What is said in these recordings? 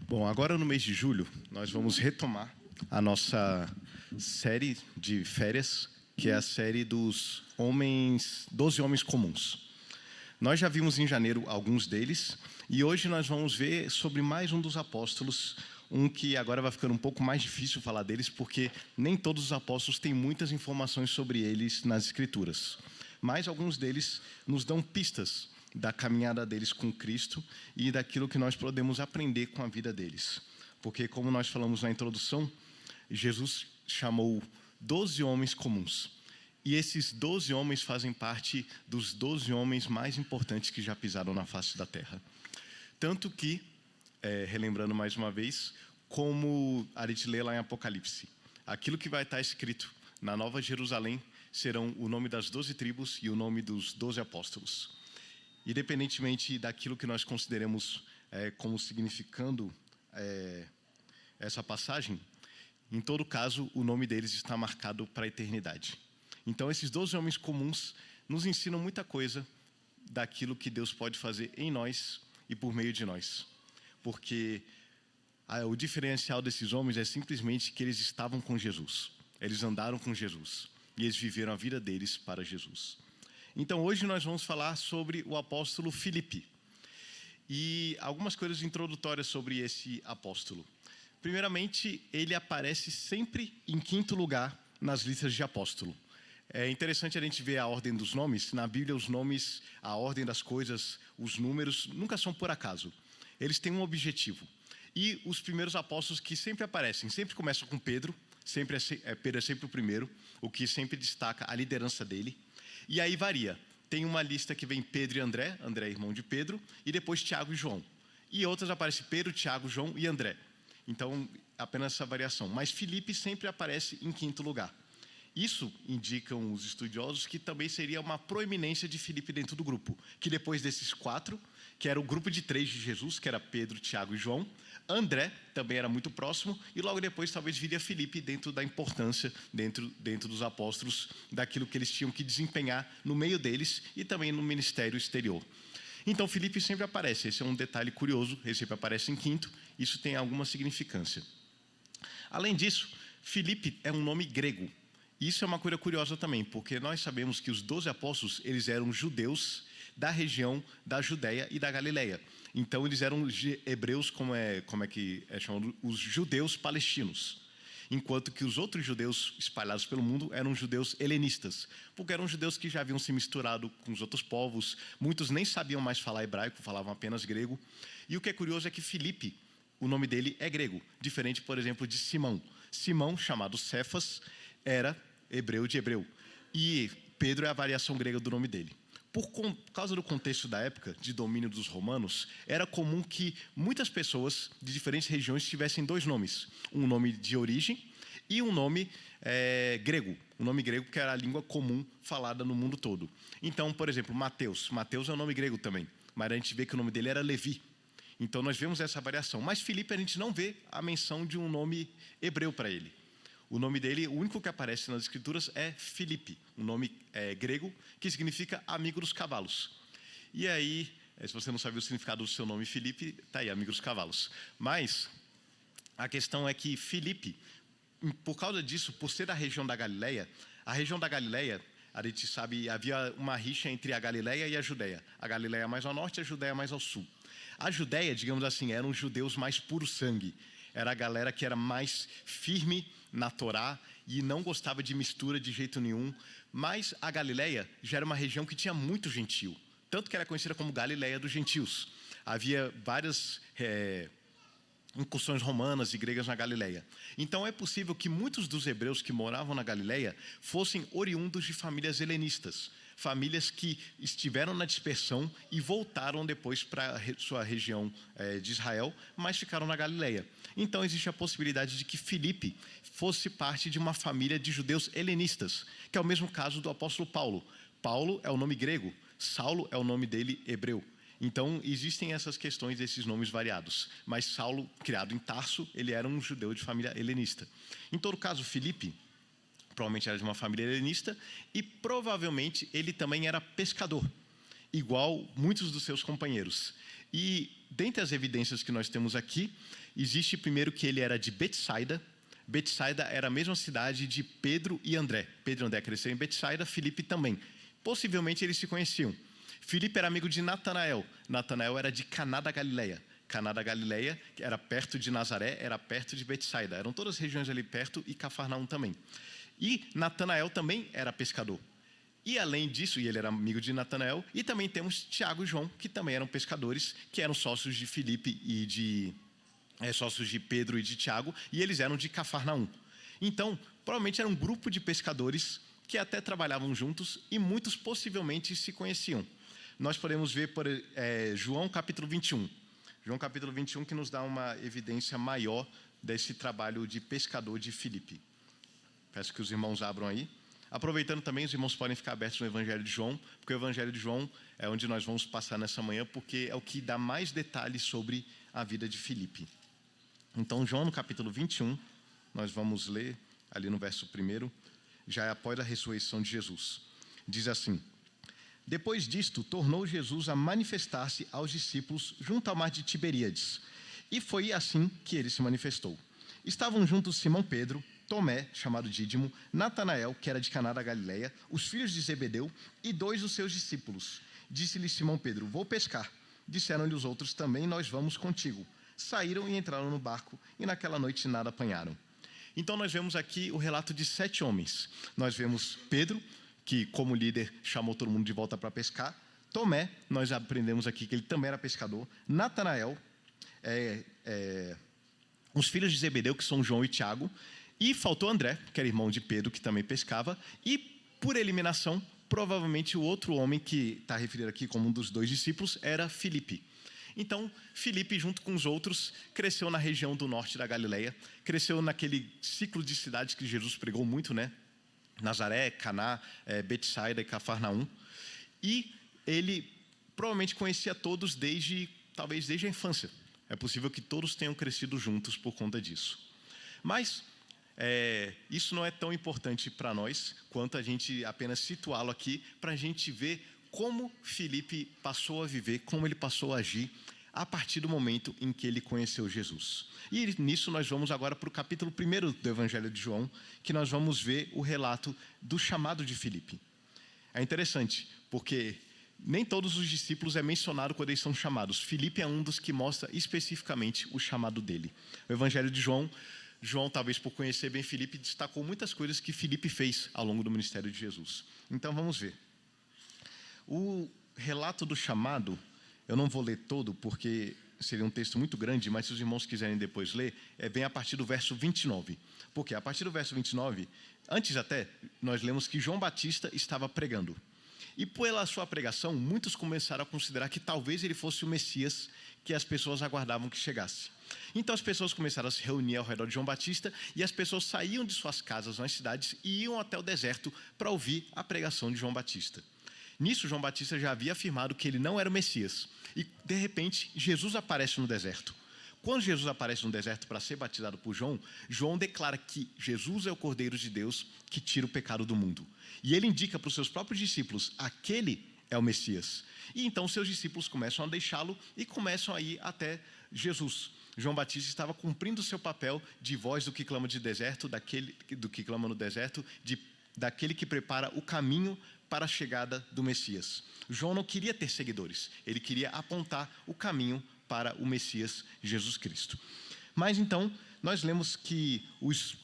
Bom, agora no mês de julho, nós vamos retomar a nossa série de férias, que é a série dos 12 homens comuns. Nós já vimos em janeiro alguns deles, e hoje nós vamos ver sobre mais um dos apóstolos, um que agora vai ficando um pouco mais difícil falar deles, porque nem todos os apóstolos têm muitas informações sobre eles nas Escrituras. Mas alguns deles nos dão pistas da caminhada deles com Cristo e daquilo que nós podemos aprender com a vida deles. Porque, como nós falamos na introdução, Jesus chamou 12 homens comuns. E esses 12 homens fazem parte dos 12 homens mais importantes que já pisaram na face da terra. Tanto que, relembrando mais uma vez, como a gente lê lá em Apocalipse, aquilo que vai estar escrito na Nova Jerusalém serão o nome das 12 tribos e o nome dos 12 apóstolos. Independentemente daquilo que nós consideremos como significando essa passagem, em todo caso, o nome deles está marcado para a eternidade. Então, esses 12 homens comuns nos ensinam muita coisa daquilo que Deus pode fazer em nós e por meio de nós. Porque o diferencial desses homens é simplesmente que eles estavam com Jesus. Eles andaram com Jesus. E eles viveram a vida deles para Jesus. Então, hoje nós vamos falar sobre o apóstolo Filipe. E algumas coisas introdutórias sobre esse apóstolo. Primeiramente, ele aparece sempre em quinto lugar nas listas de apóstolo. É interessante a gente ver a ordem dos nomes. Na Bíblia, os nomes, a ordem das coisas, os números, nunca são por acaso. Eles têm um objetivo. E os primeiros apóstolos que sempre aparecem, sempre começam com Pedro. Pedro é sempre o primeiro, o que sempre destaca a liderança dele. E aí varia. Tem uma lista que vem Pedro e André, André é irmão de Pedro, e depois Tiago e João. E outras aparecem Pedro, Tiago, João e André. Então, apenas essa variação. Mas Filipe sempre aparece em quinto lugar. Isso indicam os estudiosos que também seria uma proeminência de Filipe dentro do grupo. Que depois desses 4, que era o grupo de 3 de Jesus, que era Pedro, Tiago e João, André também era muito próximo, e logo depois talvez viria Filipe dentro da importância, dentro dos apóstolos, daquilo que eles tinham que desempenhar no meio deles e também no ministério exterior. Então, Filipe sempre aparece, esse é um detalhe curioso, ele sempre aparece em quinto, isso tem alguma significância. Além disso, Filipe é um nome grego. Isso é uma coisa curiosa também, porque nós sabemos que os 12 apóstolos, eles eram judeus da região da Judéia e da Galileia. Então, eles eram hebreus, como é chamado? Os judeus palestinos. Enquanto que os outros judeus espalhados pelo mundo eram judeus helenistas, porque eram judeus que já haviam se misturado com os outros povos, muitos nem sabiam mais falar hebraico, falavam apenas grego. E o que é curioso é que Filipe, o nome dele é grego, diferente, por exemplo, de Simão. Simão, chamado Cefas, era hebreu de hebreu. E Pedro é a variação grega do nome dele. Por causa do contexto da época, de domínio dos romanos, era comum que muitas pessoas de diferentes regiões tivessem 2 nomes. Um nome de origem e um nome grego. Um nome grego que era a língua comum falada no mundo todo. Então, por exemplo, Mateus. Mateus é um nome grego também, mas a gente vê que o nome dele era Levi. Então, nós vemos essa variação. Mas Filipe, a gente não vê a menção de um nome hebreu para ele. O nome dele, o único que aparece nas Escrituras é Filipe, um nome grego que significa amigo dos cavalos. E aí, se você não sabe o significado do seu nome Filipe, tá aí, amigo dos cavalos. Mas a questão é que Filipe, por causa disso, por ser da região da Galileia, a região da Galileia, a gente sabe, havia uma rixa entre a Galileia e a Judéia. A Galileia mais ao norte e a Judéia mais ao sul. A Judéia, digamos assim, eram os judeus mais puro sangue. Era a galera que era mais firme na Torá e não gostava de mistura de jeito nenhum. Mas a Galileia já era uma região que tinha muito gentio. Tanto que era conhecida como Galileia dos gentios. Havia várias incursões romanas e gregas na Galileia. Então é possível que muitos dos hebreus que moravam na Galileia fossem oriundos de famílias helenistas. Famílias que estiveram na dispersão e voltaram depois para a sua região de Israel, mas ficaram na Galileia. Então existe a possibilidade de que Filipe fosse parte de uma família de judeus helenistas, que é o mesmo caso do apóstolo Paulo. Paulo é o nome grego, Saulo é o nome dele hebreu. Então existem essas questões desses nomes variados. Mas Saulo, criado em Tarso, ele era um judeu de família helenista. Em todo caso, Filipe provavelmente era de uma família helenista e provavelmente ele também era pescador, igual muitos dos seus companheiros. E dentre as evidências que nós temos aqui, existe primeiro que ele era de Betsaida. Betsaida era a mesma cidade de Pedro e André. Pedro e André cresceram em Betsaida, Filipe também. Possivelmente eles se conheciam. Filipe era amigo de Natanael. Natanael era de Caná da Galileia. Caná da Galileia era perto de Nazaré, era perto de Betsaida. Eram todas as regiões ali perto e Cafarnaum também. E Natanael também era pescador. E além disso, e ele era amigo de Natanael, e também temos Tiago e João, que também eram pescadores, que eram sócios de Filipe e sócios de Pedro e de Tiago, e eles eram de Cafarnaum. Então, provavelmente era um grupo de pescadores que até trabalhavam juntos e muitos possivelmente se conheciam. Nós podemos ver por João capítulo 21. João capítulo 21 que nos dá uma evidência maior desse trabalho de pescador de Filipe. Peço que os irmãos abram aí. Aproveitando também, os irmãos podem ficar abertos no Evangelho de João, porque o Evangelho de João é onde nós vamos passar nessa manhã, porque é o que dá mais detalhes sobre a vida de Filipe. Então, João, no capítulo 21, nós vamos ler ali no verso 1, já é após a ressurreição de Jesus. Diz assim: Depois disto, tornou Jesus a manifestar-se aos discípulos junto ao mar de Tiberíades. E foi assim que ele se manifestou. Estavam juntos Simão Pedro, Tomé, chamado Dídimo, Natanael, que era de Caná da Galileia, os filhos de Zebedeu e 2 dos seus discípulos. Disse-lhe Simão Pedro: Vou pescar. Disseram-lhe os outros também: Nós vamos contigo. Saíram e entraram no barco, e naquela noite nada apanharam. Então nós vemos aqui o relato de 7 homens. Nós vemos Pedro, que como líder chamou todo mundo de volta para pescar. Tomé, nós aprendemos aqui que ele também era pescador. Natanael, os filhos de Zebedeu, que são João e Tiago. E faltou André, que era irmão de Pedro, que também pescava. E, por eliminação, provavelmente o outro homem que está referido aqui como um dos 2 discípulos era Filipe. Então, Filipe, junto com os outros, cresceu na região do norte da Galileia, cresceu naquele ciclo de cidades que Jesus pregou muito, né? Nazaré, Caná, Betsaida e Cafarnaum. E ele provavelmente conhecia todos talvez desde a infância. É possível que todos tenham crescido juntos por conta disso. Mas isso não é tão importante para nós quanto a gente apenas situá-lo aqui para a gente ver como Filipe passou a viver, como ele passou a agir a partir do momento em que ele conheceu Jesus. E nisso nós vamos agora para o capítulo 1 do Evangelho de João, que nós vamos ver o relato do chamado de Filipe. É interessante, porque nem todos os discípulos é mencionado quando eles são chamados. Filipe é um dos que mostra especificamente o chamado dele. O Evangelho de João, talvez por conhecer bem Filipe, destacou muitas coisas que Filipe fez ao longo do ministério de Jesus. Então vamos ver. O relato do chamado, eu não vou ler todo, porque seria um texto muito grande, mas se os irmãos quiserem depois ler, vem a partir do verso 29. Porque a partir do verso 29, antes até, nós lemos que João Batista estava pregando. E pela sua pregação, muitos começaram a considerar que talvez ele fosse o Messias que as pessoas aguardavam que chegasse. Então as pessoas começaram a se reunir ao redor de João Batista e as pessoas saíam de suas casas nas cidades e iam até o deserto para ouvir a pregação de João Batista. Nisso, João Batista já havia afirmado que ele não era o Messias. E, de repente, Jesus aparece no deserto. Quando Jesus aparece no deserto para ser batizado por João, João declara que Jesus é o Cordeiro de Deus que tira o pecado do mundo. E ele indica para os seus próprios discípulos, aquele é o Messias. E então seus discípulos começam a deixá-lo e começam a ir até Jesus. João Batista estava cumprindo o seu papel de voz do que clama de deserto, do que clama no deserto, daquele que prepara o caminho para a chegada do Messias. João não queria ter seguidores, ele queria apontar o caminho para o Messias Jesus Cristo. Mas então, nós lemos que os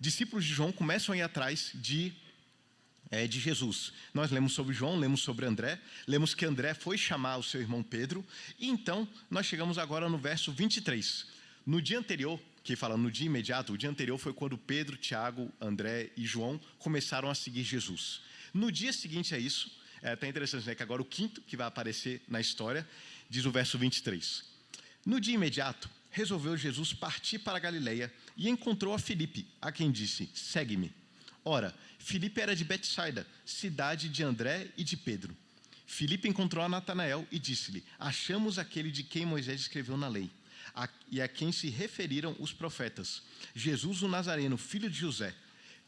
discípulos de João começam a ir atrás de Jesus. Nós lemos sobre João, lemos sobre André, lemos que André foi chamar o seu irmão Pedro, e então nós chegamos agora no verso 23. No dia anterior, que fala no dia imediato, o dia anterior foi quando Pedro, Tiago, André e João começaram a seguir Jesus. No dia seguinte a isso, é até interessante, né, que agora o quinto que vai aparecer na história, diz o verso 23. No dia imediato, resolveu Jesus partir para a Galileia e encontrou a Filipe, a quem disse, segue-me. Ora, Filipe era de Betsaida, cidade de André e de Pedro. Filipe encontrou a Natanael e disse-lhe, achamos aquele de quem Moisés escreveu na lei, e a quem se referiram os profetas, Jesus o Nazareno, filho de José.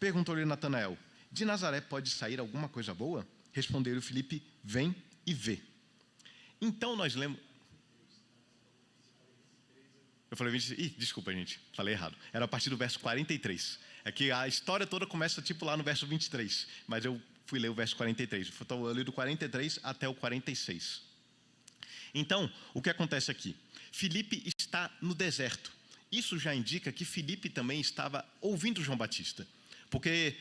Perguntou-lhe Natanael, de Nazaré pode sair alguma coisa boa? Respondeu-lhe Filipe, vem e vê. Então nós lemos... falei 23. Ih, desculpa, gente, falei errado. Era a partir do verso 43. É que a história toda começa tipo lá no verso 23, mas eu fui ler o verso 43. Então, eu li do 43 até o 46. Então, o que acontece aqui? Filipe está no deserto. Isso já indica que Filipe também estava ouvindo João Batista. Porque,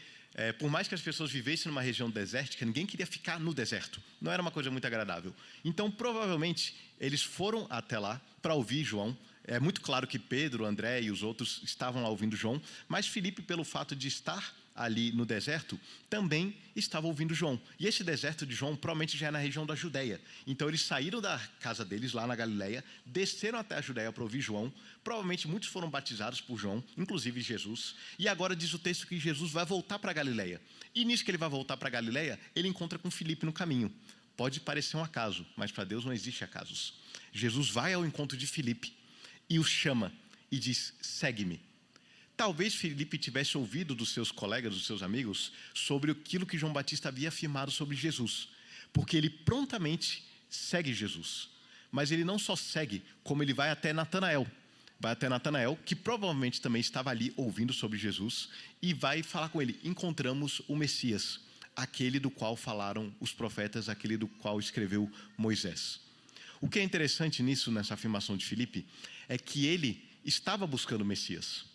por mais que as pessoas vivessem numa região desértica, ninguém queria ficar no deserto. Não era uma coisa muito agradável. Então, provavelmente, eles foram até lá para ouvir João. É muito claro que Pedro, André e os outros estavam lá ouvindo João, mas Filipe, pelo fato de estar ali no deserto, também estava ouvindo João. E esse deserto de João provavelmente já é na região da Judéia. Então eles saíram da casa deles lá na Galileia, desceram até a Judéia para ouvir João. Provavelmente muitos foram batizados por João, inclusive Jesus. E agora diz o texto que Jesus vai voltar para a Galileia. E nisso que ele vai voltar para a Galileia, ele encontra com Filipe no caminho. Pode parecer um acaso, mas para Deus não existe acasos. Jesus vai ao encontro de Filipe e o chama e diz: segue-me. Talvez Filipe tivesse ouvido dos seus colegas, dos seus amigos, sobre aquilo que João Batista havia afirmado sobre Jesus, porque ele prontamente segue Jesus. Mas ele não só segue, como ele vai até Natanael. Vai até Natanael, que provavelmente também estava ali ouvindo sobre Jesus, e vai falar com ele: encontramos o Messias, aquele do qual falaram os profetas, aquele do qual escreveu Moisés. O que é interessante nisso, nessa afirmação de Filipe, é que ele estava buscando o Messias.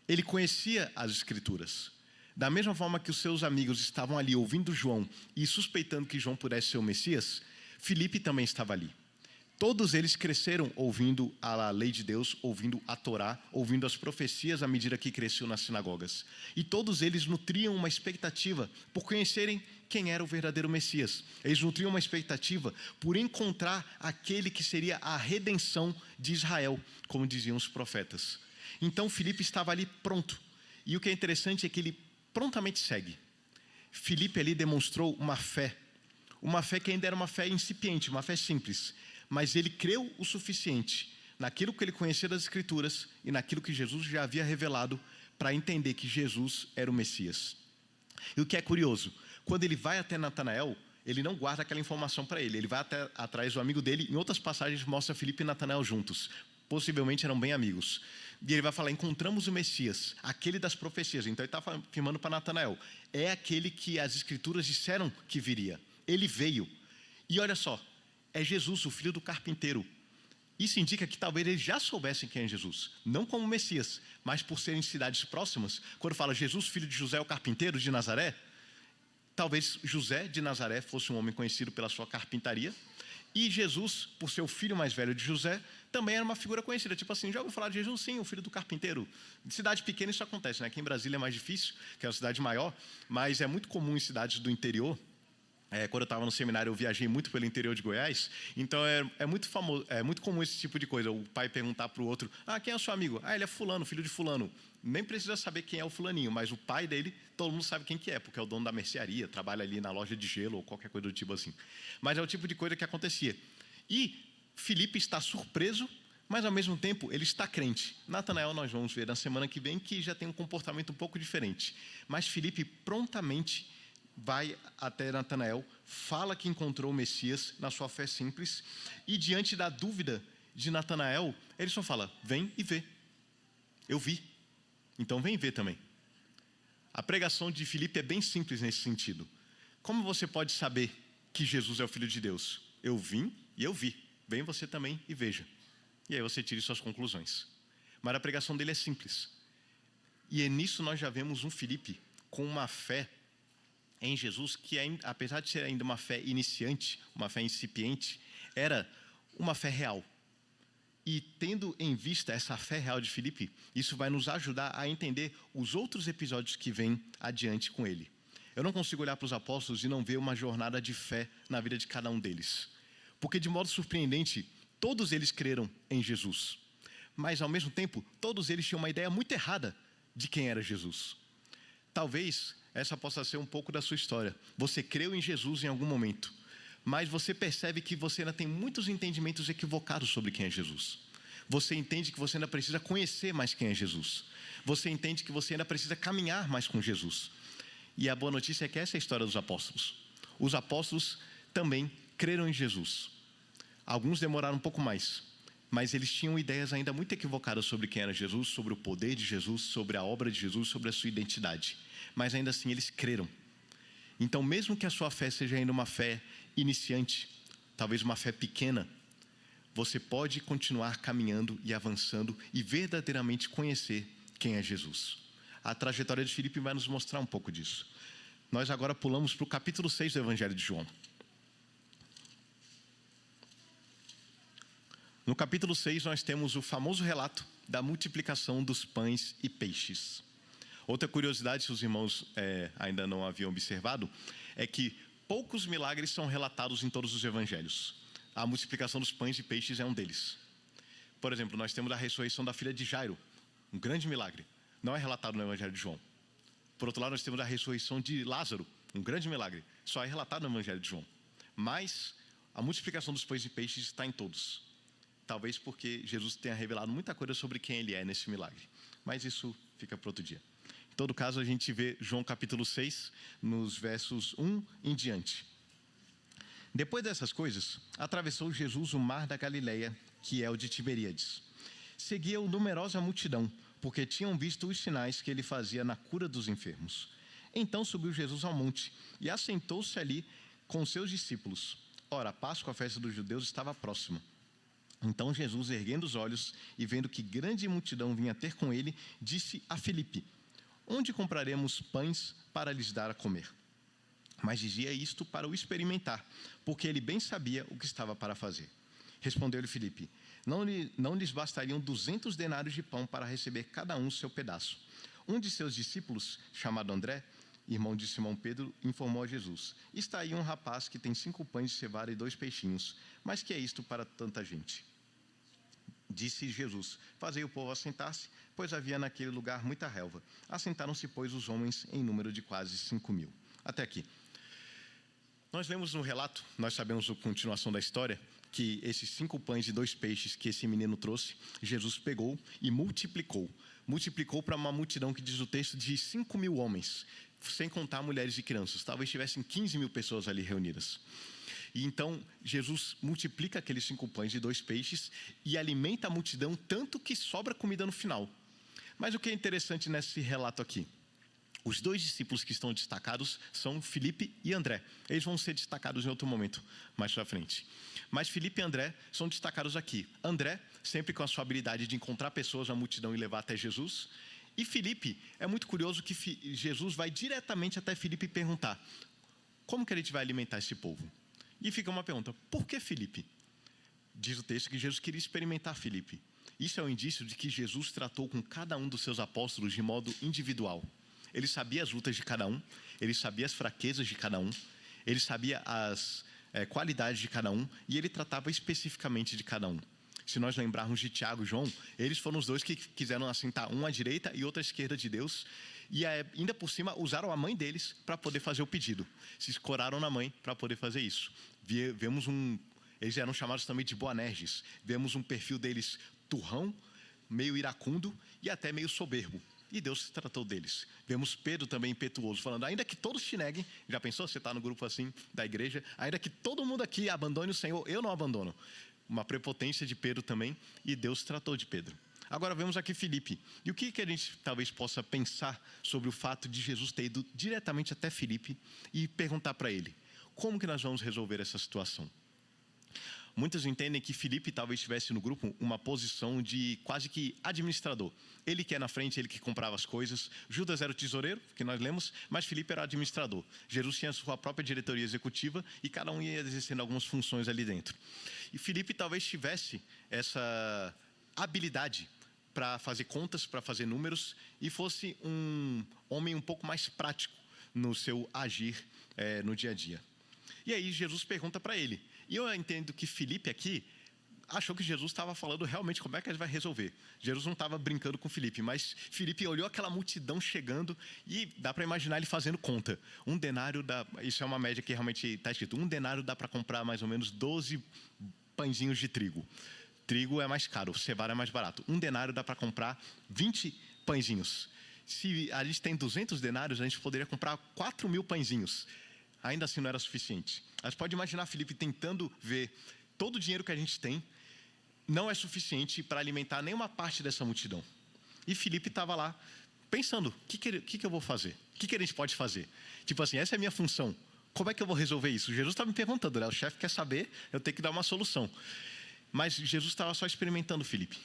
Ele conhecia as Escrituras. Da mesma forma que os seus amigos estavam ali ouvindo João e suspeitando que João pudesse ser o Messias, Filipe também estava ali. Todos eles cresceram ouvindo a lei de Deus, ouvindo a Torá, ouvindo as profecias à medida que cresciam nas sinagogas. E todos eles nutriam uma expectativa por conhecerem quem era o verdadeiro Messias. Eles nutriam uma expectativa por encontrar aquele que seria a redenção de Israel, como diziam os profetas. Então Filipe estava ali pronto. E o que é interessante é que ele prontamente segue. Filipe ali demonstrou uma fé que ainda era uma fé incipiente, uma fé simples. Mas ele creu o suficiente naquilo que ele conhecia das Escrituras e naquilo que Jesus já havia revelado para entender que Jesus era o Messias. E o que é curioso, quando ele vai até Natanael, ele não guarda aquela informação para ele. Ele vai até atrás do amigo dele. Em outras passagens mostra Filipe e Natanael juntos. Possivelmente eram bem amigos. E ele vai falar: encontramos o Messias, aquele das profecias. Então ele está afirmando para Natanael: é aquele que as Escrituras disseram que viria. Ele veio. E olha só, é Jesus, o filho do carpinteiro. Isso indica que talvez eles já soubessem quem é Jesus. Não como Messias, mas por serem cidades próximas. Quando fala Jesus, filho de José, o carpinteiro de Nazaré, talvez José de Nazaré fosse um homem conhecido pela sua carpintaria. E Jesus, por ser o filho mais velho de José, também era uma figura conhecida. Tipo assim, já ouviu falar de Jesus? Sim, o filho do carpinteiro. Em cidade pequena isso acontece, né? Aqui em Brasília é mais difícil, que é uma cidade maior, mas é muito comum em cidades do interior. Quando eu estava no seminário, eu viajei muito pelo interior de Goiás, então é muito famoso, é muito comum esse tipo de coisa. O pai perguntar para o outro: quem é o seu amigo? Ele é fulano, filho de fulano. Nem precisa saber quem é o fulaninho, mas o pai dele, todo mundo sabe quem que é, porque é o dono da mercearia, trabalha ali na loja de gelo ou qualquer coisa do tipo assim. Mas é o tipo de coisa que acontecia. E Filipe está surpreso, mas ao mesmo tempo ele está crente. Natanael nós vamos ver na semana que vem, que já tem um comportamento um pouco diferente. Mas Filipe prontamente vai até Natanael, fala que encontrou o Messias na sua fé simples, e diante da dúvida de Natanael, ele só fala: vem e vê. Eu vi, então vem ver também. A pregação de Filipe é bem simples nesse sentido. Como você pode saber que Jesus é o Filho de Deus? Eu vim e eu vi. Vem você também e veja. E aí você tire suas conclusões. Mas a pregação dele é simples. E é nisso nós já vemos um Filipe com uma fé em Jesus, que apesar de ser ainda uma fé iniciante, uma fé incipiente, era uma fé real. E tendo em vista essa fé real de Filipe, isso vai nos ajudar a entender os outros episódios que vêm adiante com ele. Eu não consigo olhar para os apóstolos e não ver uma jornada de fé na vida de cada um deles. Porque, de modo surpreendente, todos eles creram em Jesus. Mas, ao mesmo tempo, todos eles tinham uma ideia muito errada de quem era Jesus. Talvez essa possa ser um pouco da sua história. Você creu em Jesus em algum momento, mas você percebe que você ainda tem muitos entendimentos equivocados sobre quem é Jesus. Você entende que você ainda precisa conhecer mais quem é Jesus. Você entende que você ainda precisa caminhar mais com Jesus. E a boa notícia é que essa é a história dos apóstolos. Os apóstolos também creram em Jesus. Alguns demoraram um pouco mais. mas eles tinham ideias ainda muito equivocadas sobre quem era Jesus, sobre o poder de Jesus, sobre a obra de Jesus, sobre a sua identidade. Mas ainda assim eles creram. Então, mesmo que a sua fé seja ainda uma fé iniciante, talvez uma fé pequena, você pode continuar caminhando e avançando e verdadeiramente conhecer quem é Jesus. A trajetória de Filipe vai nos mostrar um pouco disso. Nós agora pulamos para o capítulo 6 do Evangelho de João. No capítulo 6, nós temos o famoso relato da multiplicação dos pães e peixes. Outra curiosidade, se os irmãos ainda não haviam observado, é que poucos milagres são relatados em todos os evangelhos. A multiplicação dos pães e peixes é um deles. Por exemplo, nós temos a ressurreição da filha de Jairo, um grande milagre. Não é relatado no Evangelho de João. Por outro lado, nós temos a ressurreição de Lázaro, um grande milagre. Só é relatado no Evangelho de João. Mas a multiplicação dos pães e peixes está em todos. Talvez porque Jesus tenha revelado muita coisa sobre quem ele é nesse milagre. Mas isso fica para outro dia. Em todo caso, a gente vê João capítulo 6, nos versos 1 em diante. Depois dessas coisas, atravessou Jesus o mar da Galileia, que é o de Tiberíades. Seguia-o numerosa multidão, porque tinham visto os sinais que ele fazia na cura dos enfermos. Então subiu Jesus ao monte e assentou-se ali com seus discípulos. Ora, a Páscoa, a festa dos judeus, estava próxima. Então Jesus, erguendo os olhos e vendo que grande multidão vinha ter com ele, disse a Filipe: onde compraremos pães para lhes dar a comer? Mas dizia isto para o experimentar, porque ele bem sabia o que estava para fazer. Respondeu-lhe Filipe: não lhes bastariam 200 denários de pão para receber cada um seu pedaço. Um de seus discípulos, chamado André, irmão de Simão Pedro, informou a Jesus: está aí um rapaz que tem 5 pães de cevada e 2 peixinhos, mas que é isto para tanta gente? Disse Jesus: fazei o povo assentar-se, pois havia naquele lugar muita relva. Assentaram-se, pois, os homens em número de quase 5.000. Até aqui. Nós lemos no relato, nós sabemos a continuação da história, que esses 5 pães e 2 peixes que esse menino trouxe, Jesus pegou e multiplicou. Multiplicou para uma multidão que diz o texto de 5.000 homens, sem contar mulheres e crianças. Talvez tivessem 15.000 pessoas ali reunidas. E então, Jesus multiplica aqueles 5 pães e 2 peixes e alimenta a multidão tanto que sobra comida no final. Mas o que é interessante nesse relato aqui? Os 2 discípulos que estão destacados são Filipe e André. Eles vão ser destacados em outro momento, mais para frente. Mas Filipe e André são destacados aqui. André, sempre com a sua habilidade de encontrar pessoas na multidão e levar até Jesus. E Filipe, é muito curioso que Jesus vai diretamente até Filipe e perguntar: como que a gente vai alimentar esse povo? E fica uma pergunta: por que Filipe? Diz o texto que Jesus queria experimentar Filipe. Isso é um indício de que Jesus tratou com cada um dos seus apóstolos de modo individual. Ele sabia as lutas de cada um, ele sabia as fraquezas de cada um, ele sabia as qualidades de cada um e ele tratava especificamente de cada um. Se nós lembrarmos de Tiago e João, eles foram os 2 que quiseram assentar um à direita e outro à esquerda de Deus e ainda por cima usaram a mãe deles para poder fazer o pedido. Se escoraram na mãe para poder fazer isso. Eles eram chamados também de Boanerges. Vemos um perfil deles turrão, meio iracundo e até meio soberbo. E Deus se tratou deles. Vemos Pedro também impetuoso, falando: ainda que todos te neguem, já pensou, você está no grupo assim da igreja, ainda que todo mundo aqui abandone o Senhor, eu não abandono. Uma prepotência de Pedro também, e Deus tratou de Pedro. Agora vemos aqui Filipe. E o que a gente talvez possa pensar sobre o fato de Jesus ter ido diretamente até Filipe e perguntar para ele: como que nós vamos resolver essa situação? Muitos entendem que Filipe talvez tivesse no grupo uma posição de quase que administrador. Ele que é na frente, ele que comprava as coisas. Judas era o tesoureiro, que nós lemos, mas Filipe era o administrador. Jesus tinha a sua própria diretoria executiva e cada um ia exercendo algumas funções ali dentro. E Filipe talvez tivesse essa habilidade para fazer contas, para fazer números, e fosse um homem um pouco mais prático no seu agir no dia a dia. E aí Jesus pergunta para ele. E eu entendo que Filipe aqui achou que Jesus estava falando realmente como é que ele vai resolver. Jesus não estava brincando com Filipe, mas Filipe olhou aquela multidão chegando e dá para imaginar ele fazendo conta. 1 denário dá, isso é uma média que realmente está escrito, 1 denário dá para comprar mais ou menos 12 pãezinhos de trigo. Trigo é mais caro, cevada é mais barato. 1 denário dá para comprar 20 pãezinhos. Se a gente tem 200 denários, a gente poderia comprar 4.000 pãezinhos. Ainda assim não era suficiente. Mas pode imaginar Filipe tentando ver todo o dinheiro que a gente tem não é suficiente para alimentar nenhuma parte dessa multidão. E Filipe estava lá pensando, o que eu vou fazer? O que a gente pode fazer? Tipo assim, essa é a minha função. Como é que eu vou resolver isso? Jesus estava me perguntando, né? O chefe quer saber, eu tenho que dar uma solução. Mas Jesus estava só experimentando Filipe.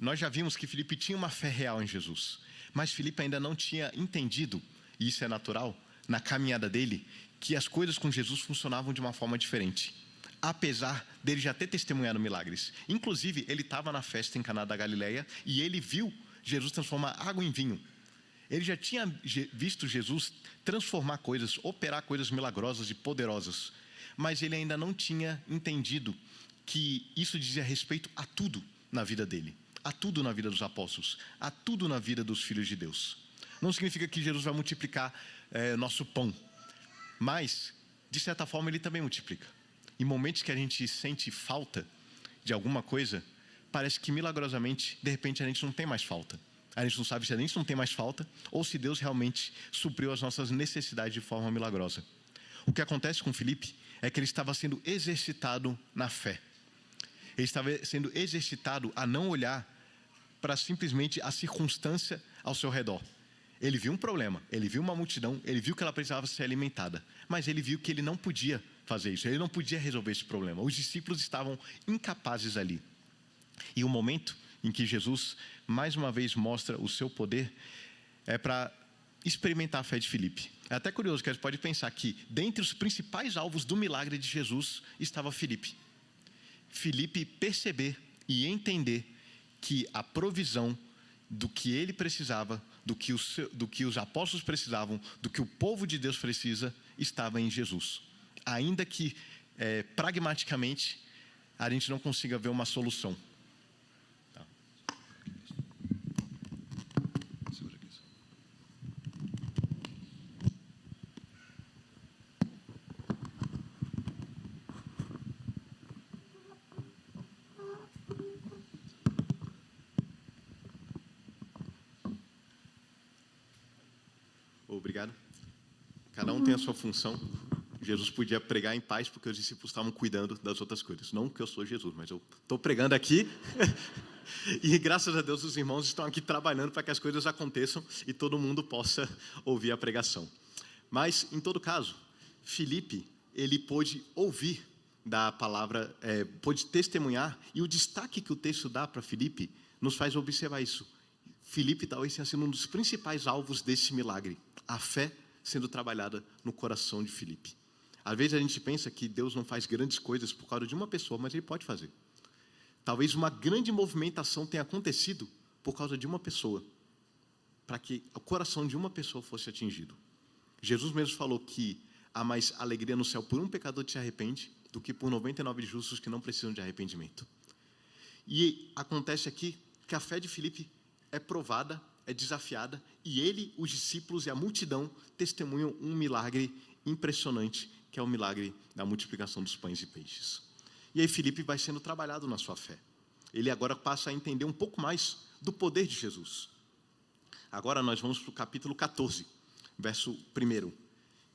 Nós já vimos que Filipe tinha uma fé real em Jesus. Mas Filipe ainda não tinha entendido, e isso é natural, na caminhada dele, que as coisas com Jesus funcionavam de uma forma diferente. Apesar dele já ter testemunhado milagres. Inclusive, ele estava na festa em Caná da Galileia e ele viu Jesus transformar água em vinho. Ele já tinha visto Jesus transformar coisas, operar coisas milagrosas e poderosas. Mas ele ainda não tinha entendido que isso dizia respeito a tudo na vida dele. A tudo na vida dos apóstolos. A tudo na vida dos filhos de Deus. Não significa que Jesus vai multiplicar nosso pão. Mas, de certa forma, ele também multiplica. Em momentos que a gente sente falta de alguma coisa, parece que milagrosamente, de repente, a gente não tem mais falta. A gente não sabe se a gente não tem mais falta ou se Deus realmente supriu as nossas necessidades de forma milagrosa. O que acontece com Filipe é que ele estava sendo exercitado na fé. Ele estava sendo exercitado a não olhar para simplesmente a circunstância ao seu redor. Ele viu um problema, ele viu uma multidão, ele viu que ela precisava ser alimentada, mas ele viu que ele não podia fazer isso, ele não podia resolver esse problema. Os discípulos estavam incapazes ali. E o momento em que Jesus, mais uma vez, mostra o seu poder, é para experimentar a fé de Filipe. É até curioso que a gente pode pensar que, dentre os principais alvos do milagre de Jesus, estava Filipe. Filipe perceber e entender que a provisão do que ele precisava, do que os apóstolos precisavam, do que o povo de Deus precisa, estava em Jesus. Ainda que, pragmaticamente, a gente não consiga ver uma solução. Tá. Obrigado. Cada um tem a sua função. Jesus podia pregar em paz porque os discípulos estavam cuidando das outras coisas. Não que eu sou Jesus, mas eu estou pregando aqui. E graças a Deus os irmãos estão aqui trabalhando para que as coisas aconteçam e todo mundo possa ouvir a pregação. Mas, em todo caso, Filipe, ele pôde ouvir da palavra, pôde testemunhar, e o destaque que o texto dá para Filipe nos faz observar isso. Filipe talvez tenha sido um dos principais alvos desse milagre, a fé sendo trabalhada no coração de Filipe. Às vezes a gente pensa que Deus não faz grandes coisas por causa de uma pessoa, mas Ele pode fazer. Talvez uma grande movimentação tenha acontecido por causa de uma pessoa, para que o coração de uma pessoa fosse atingido. Jesus mesmo falou que há mais alegria no céu por um pecador que se arrepende do que por 99 justos que não precisam de arrependimento. E acontece aqui que a fé de Filipe é provada, é desafiada, e ele, os discípulos e a multidão testemunham um milagre impressionante, que é o milagre da multiplicação dos pães e peixes. E aí Filipe vai sendo trabalhado na sua fé. Ele agora passa a entender um pouco mais do poder de Jesus. Agora nós vamos para o capítulo 14, verso 1,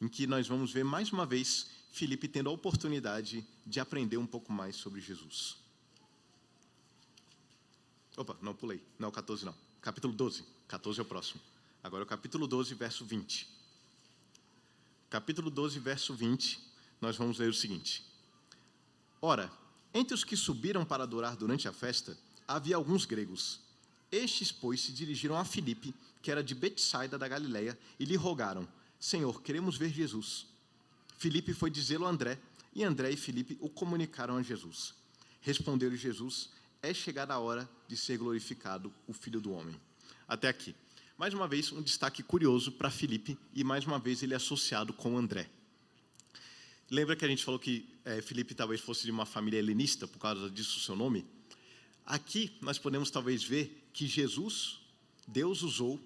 em que nós vamos ver mais uma vez Filipe tendo a oportunidade de aprender um pouco mais sobre Jesus. Opa, não, pulei. Não, 14 não. Capítulo 12. 14 é o próximo. Agora é o capítulo 12, verso 20. Capítulo 12, verso 20, nós vamos ler o seguinte. Ora, entre os que subiram para adorar durante a festa, havia alguns gregos. Estes, pois, se dirigiram a Filipe, que era de Betsaida da Galileia, e lhe rogaram, Senhor, queremos ver Jesus. Filipe foi dizê-lo a André, e André e Filipe o comunicaram a Jesus. Respondeu-lhe Jesus, é chegada a hora de ser glorificado o Filho do Homem. Até aqui. Mais uma vez, um destaque curioso para Filipe, e mais uma vez ele é associado com André. Lembra que a gente falou que Filipe talvez fosse de uma família helenista, por causa disso o seu nome? Aqui nós podemos talvez ver que Jesus, Deus usou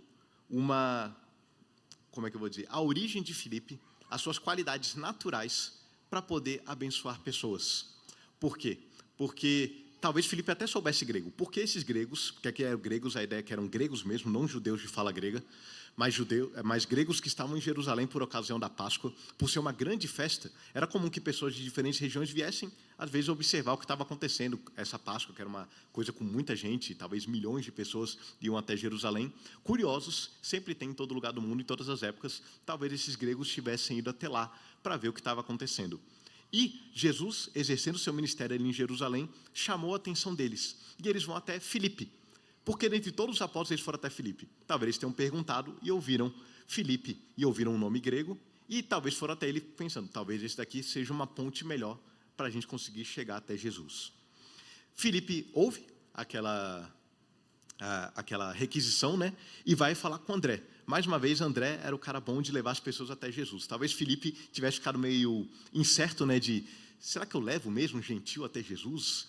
a origem de Filipe, as suas qualidades naturais, para poder abençoar pessoas. Por quê? Porque talvez Filipe até soubesse grego. Por que esses gregos, porque aqui eram gregos, a ideia é que eram gregos mesmo, não judeus de fala grega, mas gregos que estavam em Jerusalém por ocasião da Páscoa, por ser uma grande festa, era comum que pessoas de diferentes regiões viessem, às vezes, observar o que estava acontecendo. Essa Páscoa, que era uma coisa com muita gente, talvez milhões de pessoas iam até Jerusalém. Curiosos, sempre tem em todo lugar do mundo, em todas as épocas, talvez esses gregos tivessem ido até lá para ver o que estava acontecendo. E Jesus, exercendo seu ministério ali em Jerusalém, chamou a atenção deles. E eles vão até Filipe. Porque dentre todos os apóstolos eles foram até Filipe. Talvez eles tenham perguntado e ouviram Filipe e ouviram um nome grego e talvez foram até ele pensando, talvez esse daqui seja uma ponte melhor para a gente conseguir chegar até Jesus. Filipe ouve aquela requisição, né? E vai falar com André. Mais uma vez, André era o cara bom de levar as pessoas até Jesus. Talvez Filipe tivesse ficado meio incerto, né? Será que eu levo mesmo um gentil até Jesus?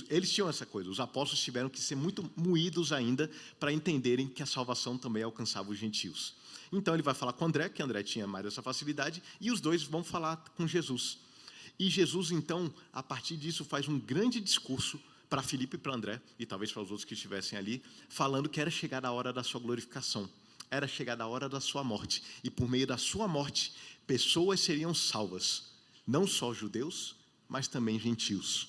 Eles tinham essa coisa. Os apóstolos tiveram que ser muito moídos ainda para entenderem que a salvação também alcançava os gentios. Então, ele vai falar com André, que André tinha mais essa facilidade, e os dois vão falar com Jesus. E Jesus, então, a partir disso, faz um grande discurso para Filipe e para André, e talvez para os outros que estivessem ali, falando que era chegada a hora da sua glorificação, era chegada a hora da sua morte, e por meio da sua morte, pessoas seriam salvas, não só judeus, mas também gentios.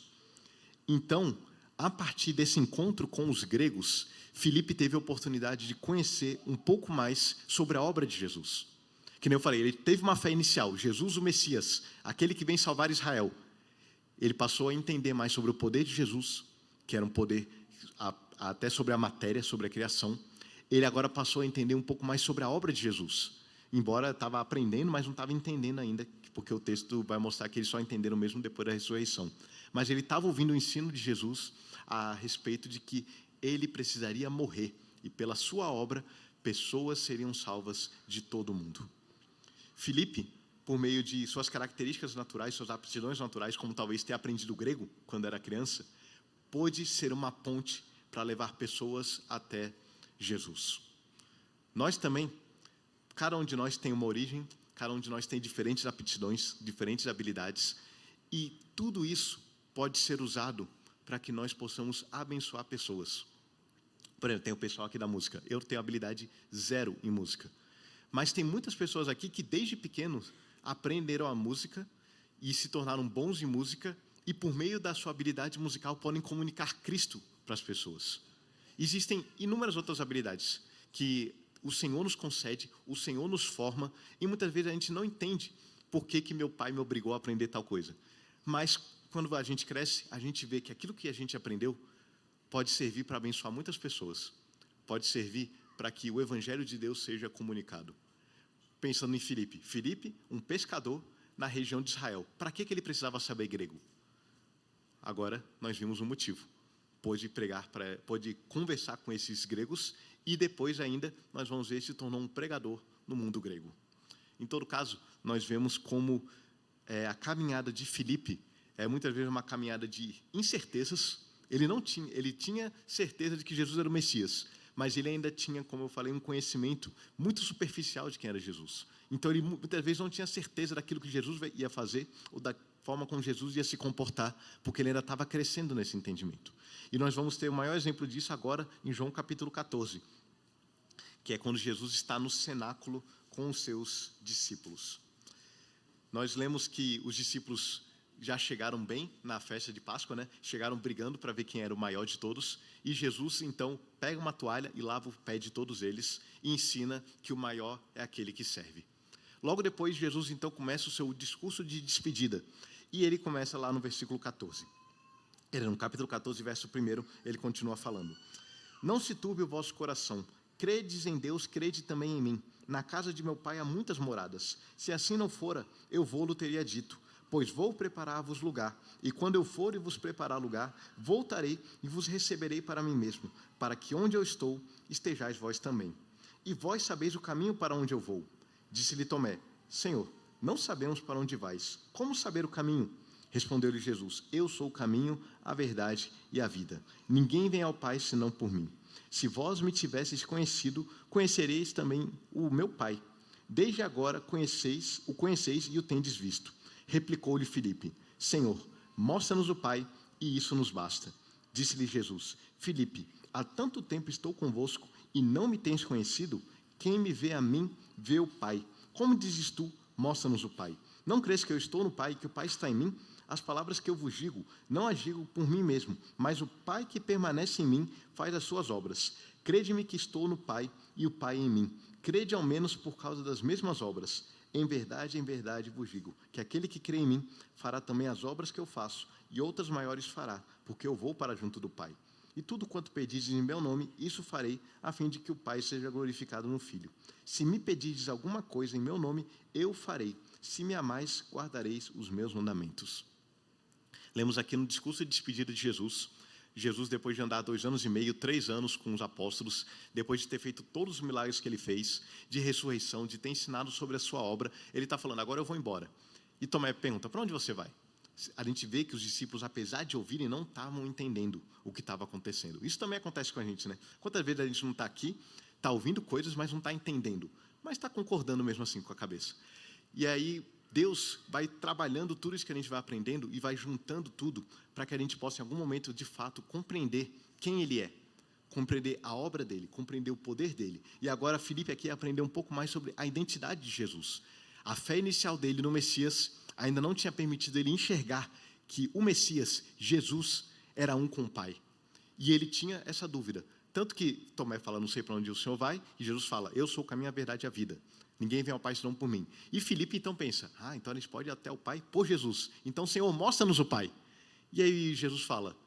Então, a partir desse encontro com os gregos, Filipe teve a oportunidade de conhecer um pouco mais sobre a obra de Jesus. Que nem eu falei, ele teve uma fé inicial, Jesus o Messias, aquele que vem salvar Israel. Ele passou a entender mais sobre o poder de Jesus, que era um poder até sobre a matéria, sobre a criação. Ele agora passou a entender um pouco mais sobre a obra de Jesus. Embora estava aprendendo, mas não estava entendendo ainda, porque o texto vai mostrar que eles só entenderam mesmo depois da ressurreição. Mas ele estava ouvindo o ensino de Jesus a respeito de que ele precisaria morrer, e pela sua obra, pessoas seriam salvas de todo o mundo. Filipe, por meio de suas características naturais, suas aptidões naturais, como talvez ter aprendido grego quando era criança, pôde ser uma ponte para levar pessoas até Jesus. Nós também, cada um de nós tem uma origem, cada um de nós tem diferentes aptidões, diferentes habilidades, e tudo isso pode ser usado para que nós possamos abençoar pessoas. Por exemplo, tem o pessoal aqui da música. Eu tenho habilidade zero em música. Mas tem muitas pessoas aqui que, desde pequenos, aprenderam a música e se tornaram bons em música e, por meio da sua habilidade musical, podem comunicar Cristo para as pessoas. Existem inúmeras outras habilidades que o Senhor nos concede, o Senhor nos forma, e muitas vezes a gente não entende por que meu pai me obrigou a aprender tal coisa. Mas, quando a gente cresce, a gente vê que aquilo que a gente aprendeu pode servir para abençoar muitas pessoas, pode servir para que o Evangelho de Deus seja comunicado. Pensando em Filipe. Filipe, um pescador na região de Israel. Para que ele precisava saber grego? Agora, nós vimos um motivo. Pôde conversar com esses gregos e depois ainda, nós vamos ver, se tornou um pregador no mundo grego. Em todo caso, nós vemos como a caminhada de Filipe é muitas vezes uma caminhada de incertezas. Ele tinha certeza de que Jesus era o Messias, mas ele ainda tinha, como eu falei, um conhecimento muito superficial de quem era Jesus. Então, ele muitas vezes não tinha certeza daquilo que Jesus ia fazer ou da forma como Jesus ia se comportar, porque ele ainda estava crescendo nesse entendimento. E nós vamos ter o maior exemplo disso agora em João capítulo 14, que é quando Jesus está no cenáculo com os seus discípulos. Nós lemos que os discípulos já chegaram bem na festa de Páscoa, né? Chegaram brigando para ver quem era o maior de todos, e Jesus, então, pega uma toalha e lava o pé de todos eles e ensina que o maior é aquele que serve. Logo depois, Jesus, então, começa o seu discurso de despedida, e ele começa lá no versículo 14. No capítulo 14, verso 1, ele continua falando: Não se turbe o vosso coração, credes em Deus, crede também em mim. Na casa de meu pai há muitas moradas. Se assim não fora, eu vou-lo teria dito, pois vou preparar-vos lugar, e quando eu for e vos preparar lugar, voltarei e vos receberei para mim mesmo, para que onde eu estou, estejais vós também. E vós sabeis o caminho para onde eu vou. Disse-lhe Tomé: Senhor, não sabemos para onde vais. Como saber o caminho? Respondeu-lhe Jesus: Eu sou o caminho, a verdade e a vida. Ninguém vem ao Pai senão por mim. Se vós me tivesseis conhecido, conhecereis também o meu Pai. Desde agora o conheceis e o tendes visto. Replicou-lhe Filipe: Senhor, mostra-nos o Pai, e isso nos basta. Disse-lhe Jesus: Filipe, há tanto tempo estou convosco e não me tens conhecido? Quem me vê a mim, vê o Pai. Como dizes tu, mostra-nos o Pai? Não crês que eu estou no Pai e que o Pai está em mim? As palavras que eu vos digo, não as digo por mim mesmo, mas o Pai que permanece em mim faz as suas obras. Crede-me que estou no Pai e o Pai em mim. Crede ao menos por causa das mesmas obras. Em verdade vos digo, que aquele que crê em mim fará também as obras que eu faço, e outras maiores fará, porque eu vou para junto do Pai. E tudo quanto pedizes em meu nome, isso farei, a fim de que o Pai seja glorificado no Filho. Se me pedizes alguma coisa em meu nome, eu farei. Se me amais, guardareis os meus mandamentos. Lemos aqui no discurso de despedida de Jesus. Jesus, depois de andar 2 anos e meio, 3 anos com os apóstolos, depois de ter feito todos os milagres que ele fez, de ressurreição, de ter ensinado sobre a sua obra, ele está falando, agora eu vou embora. E Tomé pergunta, para onde você vai? A gente vê que os discípulos, apesar de ouvirem, não estavam entendendo o que estava acontecendo. Isso também acontece com a gente, né? Quantas vezes a gente não está aqui, está ouvindo coisas, mas não está entendendo, mas está concordando mesmo assim com a cabeça. E aí Deus vai trabalhando tudo isso que a gente vai aprendendo e vai juntando tudo para que a gente possa, em algum momento, de fato, compreender quem Ele é, compreender a obra dEle, compreender o poder dEle. E agora, Filipe aqui aprender um pouco mais sobre a identidade de Jesus. A fé inicial dele no Messias ainda não tinha permitido ele enxergar que o Messias, Jesus, era um com o Pai. E ele tinha essa dúvida. Tanto que Tomé fala, não sei para onde o Senhor vai, e Jesus fala, eu sou o caminho, a verdade e a vida. Ninguém vem ao Pai senão por mim. E Filipe então pensa, então a gente pode ir até o Pai por Jesus. Então, Senhor, mostra-nos o Pai. E aí Jesus fala,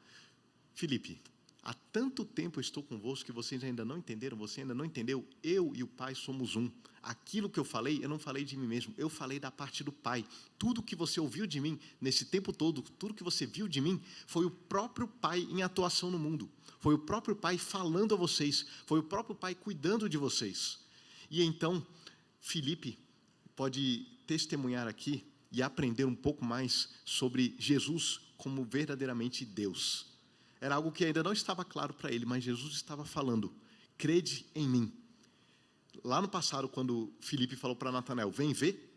Filipe, há tanto tempo eu estou convosco que vocês ainda não entenderam, você ainda não entendeu, eu e o Pai somos um. Aquilo que eu falei, eu não falei de mim mesmo, eu falei da parte do Pai. Tudo que você ouviu de mim, nesse tempo todo, tudo que você viu de mim, foi o próprio Pai em atuação no mundo. Foi o próprio Pai falando a vocês, foi o próprio Pai cuidando de vocês. E então, Filipe pode testemunhar aqui e aprender um pouco mais sobre Jesus como verdadeiramente Deus. Era algo que ainda não estava claro para ele, mas Jesus estava falando, crede em mim. Lá no passado, quando Filipe falou para Natanael, vem ver,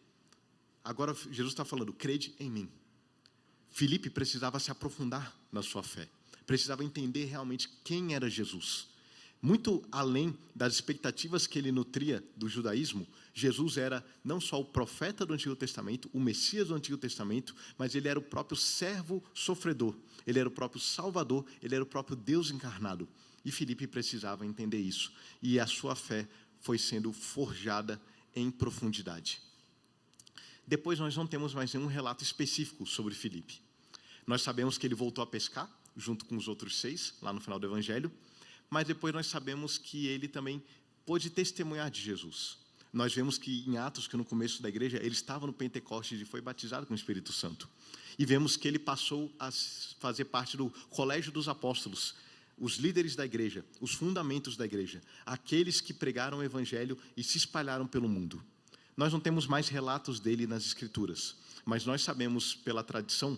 agora Jesus está falando, crede em mim. Filipe precisava se aprofundar na sua fé, precisava entender realmente quem era Jesus. Muito além das expectativas que ele nutria do judaísmo, Jesus era não só o profeta do Antigo Testamento, o Messias do Antigo Testamento, mas ele era o próprio servo sofredor, ele era o próprio Salvador, ele era o próprio Deus encarnado. E Filipe precisava entender isso, e a sua fé foi sendo forjada em profundidade. Depois nós não temos mais nenhum relato específico sobre Filipe. Nós sabemos que ele voltou a pescar, junto com os outros 6, lá no final do Evangelho, mas depois nós sabemos que ele também pôde testemunhar de Jesus. Nós vemos que em Atos, que no começo da igreja, ele estava no Pentecostes e foi batizado com o Espírito Santo. E vemos que ele passou a fazer parte do colégio dos apóstolos, os líderes da igreja, os fundamentos da igreja, aqueles que pregaram o evangelho e se espalharam pelo mundo. Nós não temos mais relatos dele nas escrituras, mas nós sabemos pela tradição,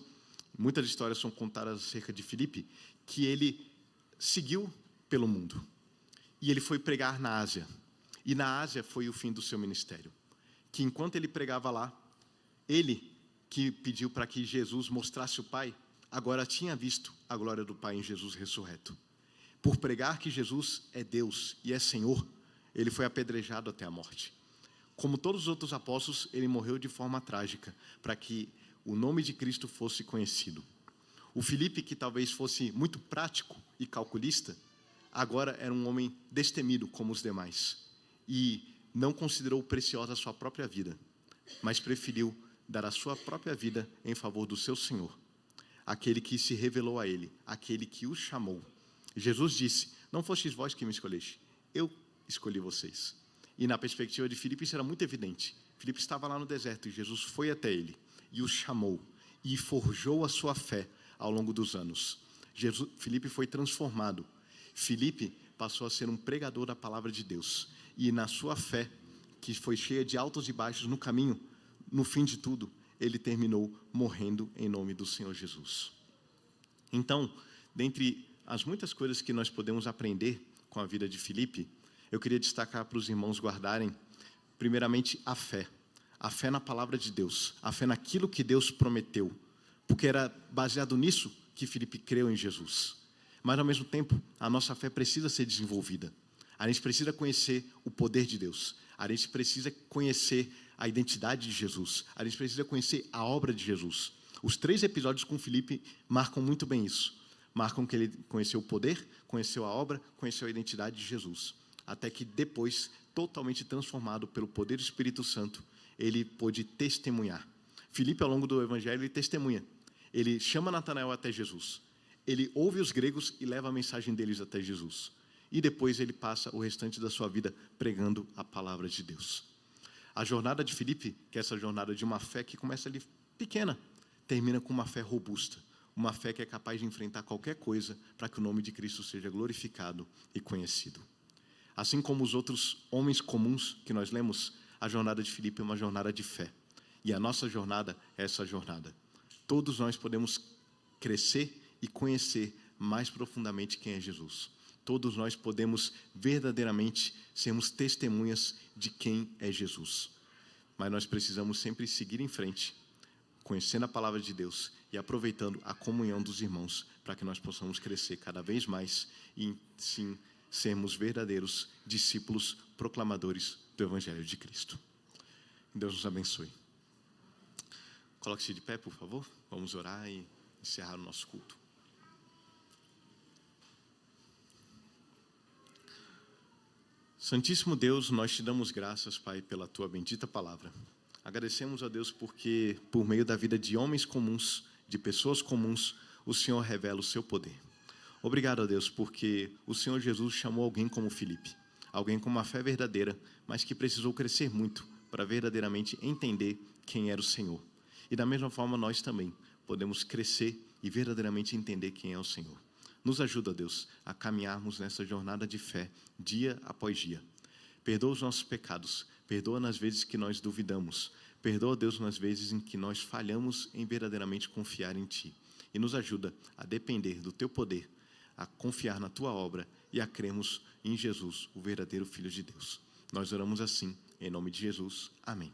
muitas histórias são contadas acerca de Filipe, que ele seguiu pelo mundo. E ele foi pregar na Ásia. E na Ásia foi o fim do seu ministério. Que enquanto ele pregava lá, ele que pediu para que Jesus mostrasse o Pai, agora tinha visto a glória do Pai em Jesus ressurreto. Por pregar que Jesus é Deus e é Senhor, ele foi apedrejado até a morte. Como todos os outros apóstolos, ele morreu de forma trágica, para que o nome de Cristo fosse conhecido. O Filipe, que talvez fosse muito prático e calculista, agora era um homem destemido como os demais. E não considerou preciosa a sua própria vida, mas preferiu dar a sua própria vida em favor do seu Senhor, aquele que se revelou a ele, aquele que o chamou. Jesus disse, não fostes vós que me escolheste, eu escolhi vocês. E na perspectiva de Filipe isso era muito evidente. Filipe estava lá no deserto e Jesus foi até ele e o chamou e forjou a sua fé ao longo dos anos. Filipe foi transformado. Filipe passou a ser um pregador da palavra de Deus. E na sua fé, que foi cheia de altos e baixos no caminho, no fim de tudo, ele terminou morrendo em nome do Senhor Jesus. Então, dentre as muitas coisas que nós podemos aprender com a vida de Filipe, eu queria destacar para os irmãos guardarem, primeiramente, a fé na palavra de Deus, a fé naquilo que Deus prometeu, porque era baseado nisso que Filipe creu em Jesus. Mas, ao mesmo tempo, a nossa fé precisa ser desenvolvida. A gente precisa conhecer o poder de Deus. A gente precisa conhecer a identidade de Jesus. A gente precisa conhecer a obra de Jesus. Os 3 episódios com Filipe marcam muito bem isso. Marcam que ele conheceu o poder, conheceu a obra, conheceu a identidade de Jesus. Até que depois, totalmente transformado pelo poder do Espírito Santo, ele pôde testemunhar. Filipe, ao longo do Evangelho, ele testemunha. Ele chama Natanael até Jesus. Ele ouve os gregos e leva a mensagem deles até Jesus. E depois ele passa o restante da sua vida pregando a palavra de Deus. A jornada de Filipe, que é essa jornada de uma fé que começa ali pequena, termina com uma fé robusta. Uma fé que é capaz de enfrentar qualquer coisa para que o nome de Cristo seja glorificado e conhecido. Assim como os outros homens comuns que nós lemos, a jornada de Filipe é uma jornada de fé. E a nossa jornada é essa jornada. Todos nós podemos crescer e conhecer mais profundamente quem é Jesus. Todos nós podemos verdadeiramente sermos testemunhas de quem é Jesus. Mas nós precisamos sempre seguir em frente, conhecendo a palavra de Deus e aproveitando a comunhão dos irmãos para que nós possamos crescer cada vez mais e, sim, sermos verdadeiros discípulos proclamadores do Evangelho de Cristo. Deus nos abençoe. Coloque-se de pé, por favor. Vamos orar e encerrar o nosso culto. Santíssimo Deus, nós te damos graças, Pai, pela tua bendita palavra. Agradecemos a Deus porque, por meio da vida de homens comuns, de pessoas comuns, o Senhor revela o seu poder. Obrigado a Deus porque o Senhor Jesus chamou alguém como Filipe, alguém com uma fé verdadeira, mas que precisou crescer muito para verdadeiramente entender quem era o Senhor. E da mesma forma nós também podemos crescer e verdadeiramente entender quem é o Senhor. Nos ajuda, Deus, a caminharmos nessa jornada de fé, dia após dia. Perdoa os nossos pecados, perdoa nas vezes que nós duvidamos, perdoa, Deus, nas vezes em que nós falhamos em verdadeiramente confiar em Ti. E nos ajuda a depender do Teu poder, a confiar na Tua obra e a crermos em Jesus, o verdadeiro Filho de Deus. Nós oramos assim, em nome de Jesus. Amém.